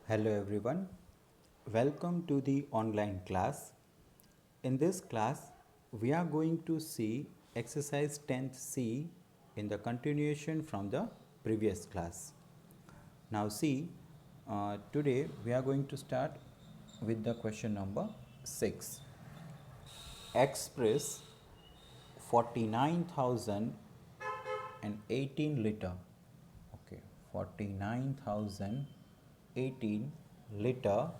Hello everyone, welcome to the online class. In this class, we are going to see exercise 10th C in the continuation from the previous class. Now see, today we are going to start with the question number 6. Express 49,018 liter. Okay, 49,018 liter.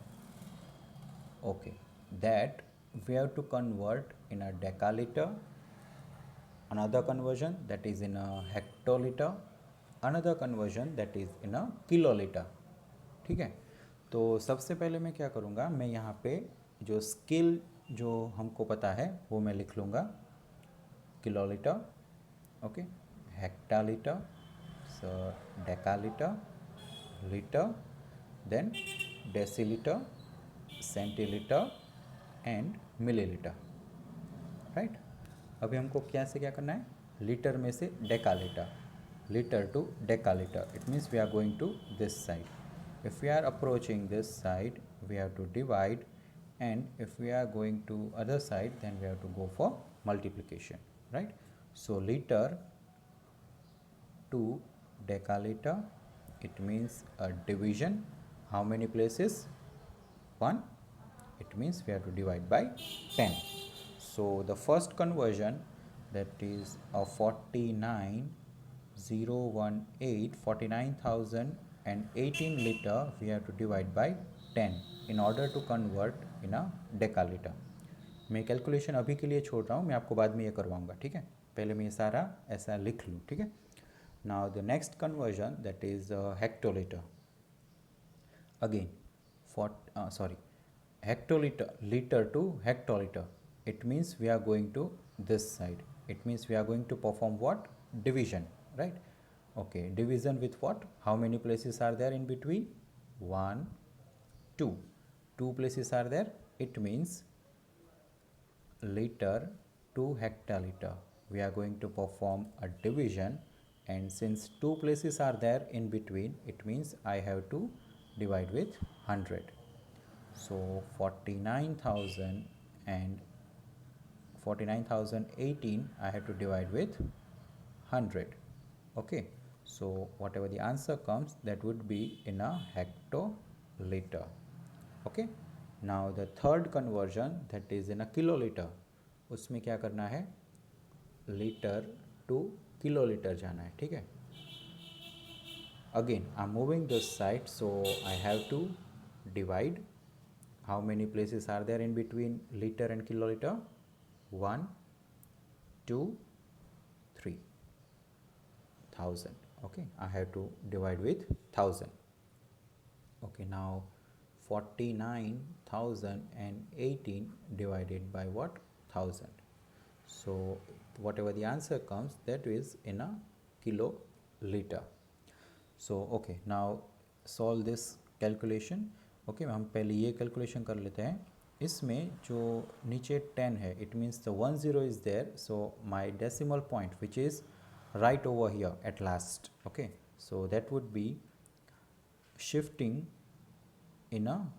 Okay, that we have to convert in a decaliter, another conversion that is in a hectolitre, another conversion that is in a kilolitre. ठीक है, तो सबसे पहले मैं क्या करूँगा, मैं यहाँ पे जो स्केल जो हमको पता है वो मैं लिख लूँगा. Kilolitre, okay, hectolitre, so decaliter, liter, then deciliter, centiliter and millilitre. Right, अभी हमको क्या से क्या करना है, लीटर में से decalitre, litre to decalitre. It means we are going to this side. If we are approaching this side we have to divide, and if we are going to other side then we have to go for multiplication. Right, so litre to decaliter, it means a division. How many places? 1. It means we have to divide by 10. So the first conversion, that is a 49,018 liter, we have to divide by 10 in order to convert in a decaliter. मैं calculation अभी के लिए छोड़ रहा हूँ, मैं आपको बाद में ये करवाऊँगा. ठीक है, पहले मैं ये सारा ऐसा लिख लूँ. ठीक है, now the next conversion, that is hectoliter. Again, hectoliter, liter to hectoliter. It means we are going to this side. It means we are going to perform what? Division, right? Okay, division with what? How many places are there in between? 1, 2. 2 places are there. It means liter to hectoliter. We are going to perform a division, and since 2 places are there in between, it means I have to divide with 100. So 49,018 I have to divide with 100. Okay, so whatever the answer comes, that would be in a hectoliter. Okay, now the third conversion, that is in a kiloliter. उसमें क्या करना है, litre to kilolitre जाना है. ठीक है, again I'm moving this side, so I have to divide. How many places are there in between liter and kiloliter? 1, 2, 3. 1000. Okay, I have to divide with 1000. Okay, now 49,018 divided by what? 1000. So whatever the answer comes, that is in a kiloliter. So okay, now solve this calculation. Okay, हम पहले ये calculation कर लेते हैं. इसमें जो नीचे 10 है, it means the 10 is there, so my decimal point which is right over here at last. Okay, so that would be shifting in a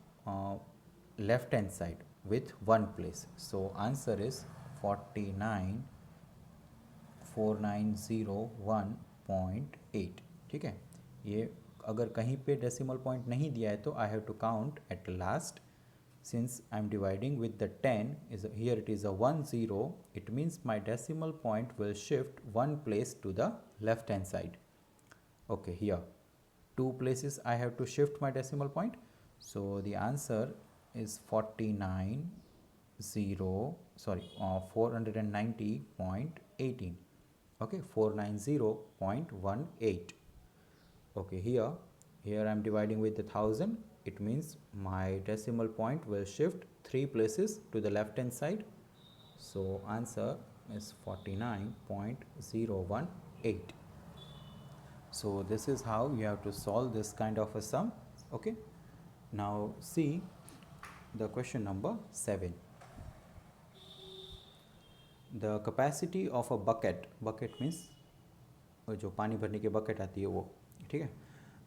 left hand side with 1 place. So answer is 49,4901.8. ठीक है, ये अगर कहीं पे decimal point नहीं दिया है तो I have to count at last. Since I am dividing with the 10, here it is a 10, it means my decimal point will shift 1 place to the left hand side. Okay, here 2 places I have to shift my decimal point, so the answer is 490.18. okay, 490.18. okay, here I am dividing with the 1000. It means my decimal point will shift 3 places to the left hand side, so answer is 49.018. so this is how you have to solve this kind of a sum. Okay, now see the question number 7. the capacity of a bucket means जो पानी भरने की bucket आती है वो. ठीक है,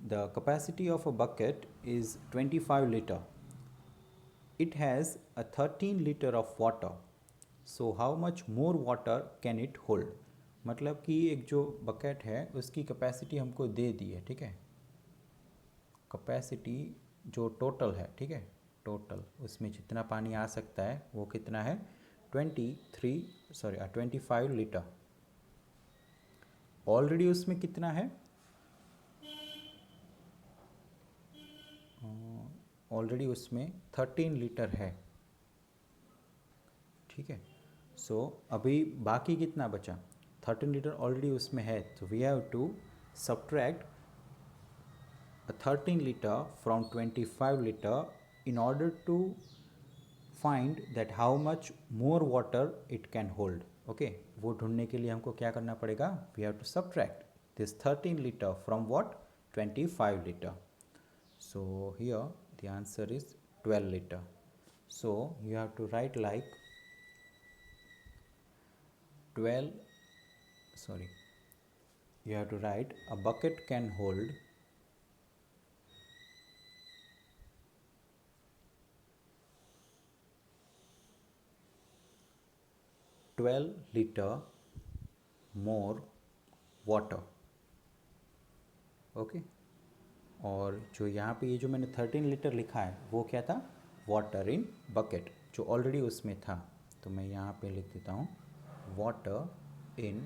the capacity of a bucket is 25 liter. It has a 13 liter of water. So how much more water can it hold? मतलब कि एक जो बकेट है उसकी कैपेसिटी हमको दे दी है, ठीक है। कैपेसिटी जो टोटल है, ठीक है, टोटल उसमें जितना पानी आ सकता है वो कितना है 25 लीटर। ऑलरेडी उसमें कितना है, ऑलरेडी उसमें 13 लीटर है, ठीक है। सो अभी बाकी कितना बचा, 13 लीटर ऑलरेडी उसमें है, तो we have to subtract 13 liter from 25 liter in order to find that how much more water it can hold. Okay, वो ढूंढने के लिए हमको क्या करना पड़ेगा, we have to subtract this 13 liter from what, 25 liter. So here the answer is 12 liter. So you have to write like you have to write a bucket can hold 12 liter more water. Okay, और जो यहाँ पे ये जो मैंने 13 litre लिखा है वो क्या था, वाटर इन बकेट, जो ऑलरेडी उसमें था, तो मैं यहाँ पे लिख देता हूँ वाटर इन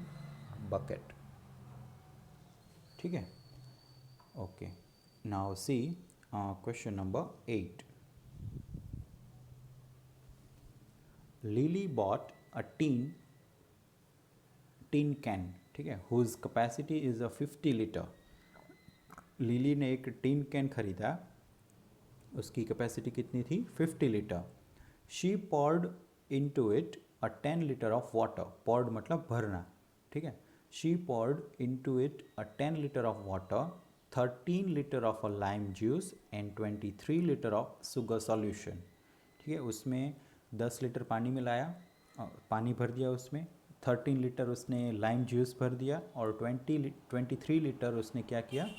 बकेट, ठीक है। Okay, now see question number 8. Lily bought a tin can, ठीक है, whose capacity is a 50 liter. Lily ने एक टीन कैन खरीदा, उसकी कैपेसिटी कितनी थी, 50 litre. She poured into it a 10 litre of water. Poured मतलब भरना, ठीक है. She poured into it a 10 litre of water, 13 litre of a lime juice and 23 litre of sugar solution, ठीक है. उसमें 10 लीटर पानी मिलाया, पानी भर दिया उसमें, 13 लीटर उसने लाइम जूस भर दिया और 23 लीटर उसने क्या किया,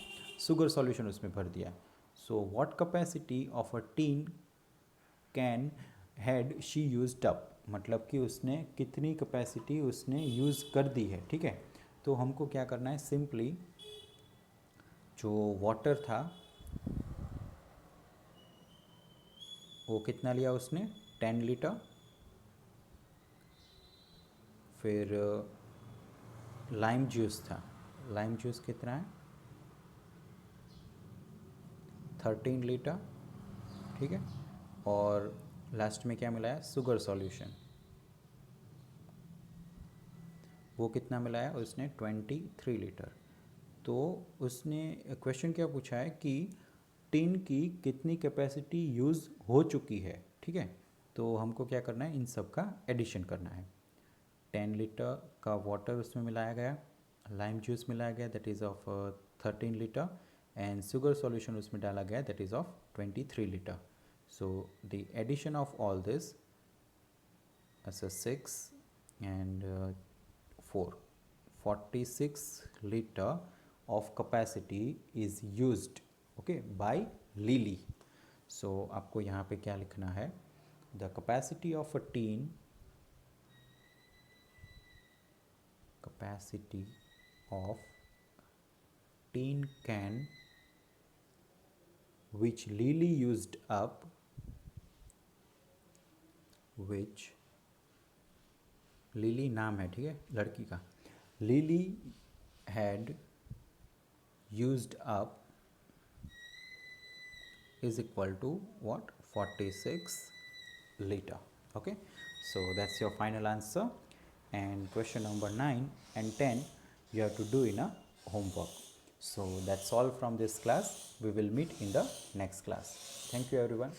शुगर सॉल्यूशन उसमें भर दिया. So what capacity of a tin can had she used up, मतलब कि उसने कितनी कैपेसिटी उसने यूज़ कर दी है, ठीक है. तो हमको क्या करना है, सिंपली जो वाटर था वो कितना लिया उसने, 10 लीटर. फिर लाइम जूस था, लाइम जूस कितना है, 13 लीटर, ठीक है. और लास्ट में क्या मिलाया, शुगर सॉल्यूशन, वो कितना मिलाया उसने, 23 लीटर. तो उसने क्वेश्चन क्या पूछा है कि टिन की कितनी कैपेसिटी यूज़ हो चुकी है, ठीक है. तो हमको क्या करना है, इन सब का एडिशन करना है. 10 लीटर का वाटर उसमें मिलाया गया, लाइम जूस मिलाया गया that is of 13 litre, and sugar solution उसमें डाला गया that is of 23 litre. So the addition of all this as a 6 and 4, 46 liter of capacity is used, okay, by Lily. So आपको यहाँ पे क्या लिखना है, the capacity of a tin, capacity of tin can which Lily used up, which Lily नाम है, ठीक है, लड़की का. Lily had used up is equal to what, 46 litre. Okay, so that's your final answer. And question number 9 and 10 you have to do in a homework. So that's all from this class. We will meet in the next class. Thank you everyone.